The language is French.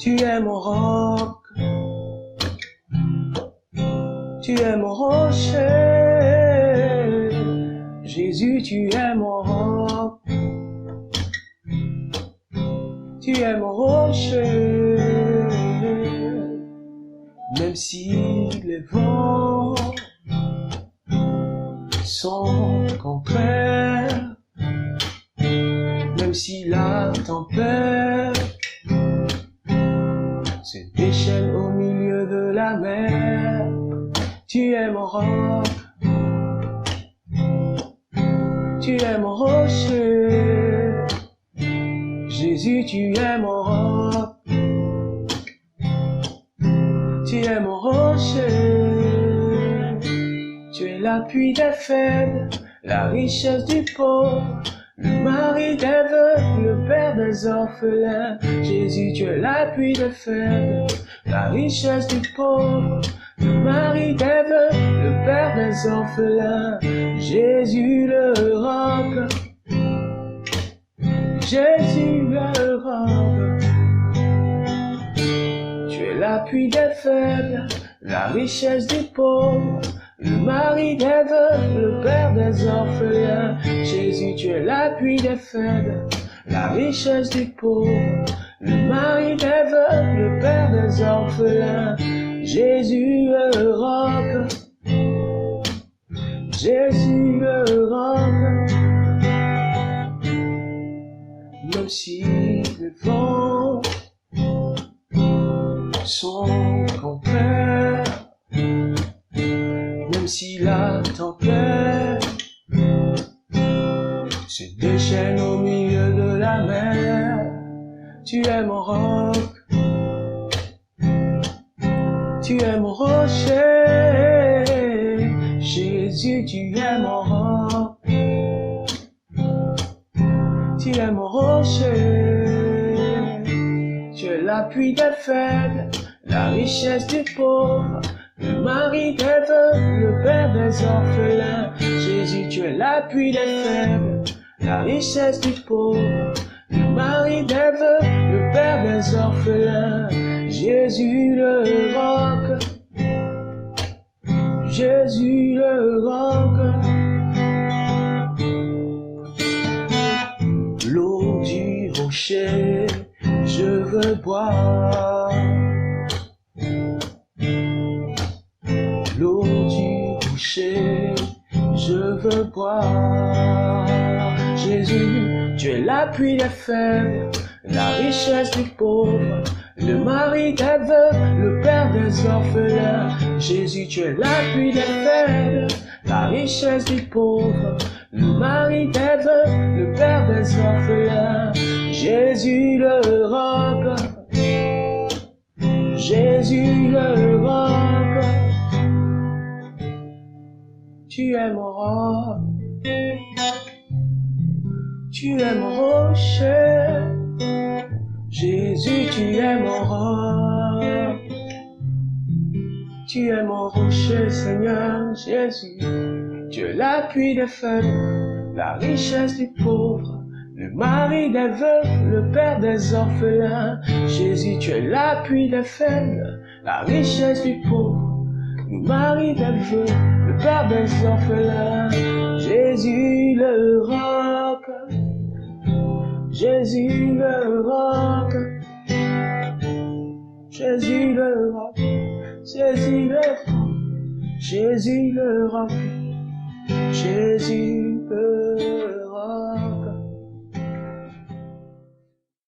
Tu es mon roc, tu es mon rocher. Jésus, tu es mon roc, tu es mon rocher. Même si les vents sont contraires, même si la tempête se déchaîne au milieu de la mer, tu es mon roc, tu es mon rocher. Jésus, tu es mon roc, tu es mon rocher. Tu es l'appui des faibles, la richesse du pauvre, le mari des veuves, le père des orphelins. Jésus, tu es l'appui des faibles, la richesse du pauvre, le mari des veuves, le père des orphelins. Jésus le roc, Jésus le roc. Tu es l'appui des faibles, la richesse du pauvre, le mari des veuves, le père des orphelins. Jésus, tu es l'appui des faibles, la richesse du pauvre, le mari des veuves, le père des orphelins. Jésus le roc, Jésus le roc. Même si les vents sont contraires, même si la tempête se déchaîne au milieu de la mer, tu es mon roc, tu es mon rocher. Jésus, tu es mon roc, tu es mon rocher. Tu es l'appui des faibles, la richesse du pauvre, le mari des veuves, le père des orphelins. Jésus, tu es l'appui des faibles, la richesse du pauvre, le mari des veuves, le père des orphelins. Jésus le roc, Jésus le roc. L'eau du rocher, je veux boire. L'eau du rocher, je veux boire. Jésus, tu es l'appui des faibles, la richesse du pauvre, le mari des veuves, le père des orphelins. Jésus, tu es l'appui des faibles, la richesse du pauvre, le mari des veuves, le père des orphelins. Jésus le roc, Jésus le roc. Tu es mon roc, tu es mon rocher. Jésus, tu es mon roc, tu es mon rocher, Seigneur. Jésus, tu es l'appui des faibles, la richesse du pauvre, le mari des veuves, le père des orphelins. Jésus, tu es l'appui des faibles, la richesse du pauvre, le mari des veuves, le père des orphelins. Jésus le roc, Jésus le roc, Jésus le roc, Jésus le roc, Jésus le roc, Jésus le roc.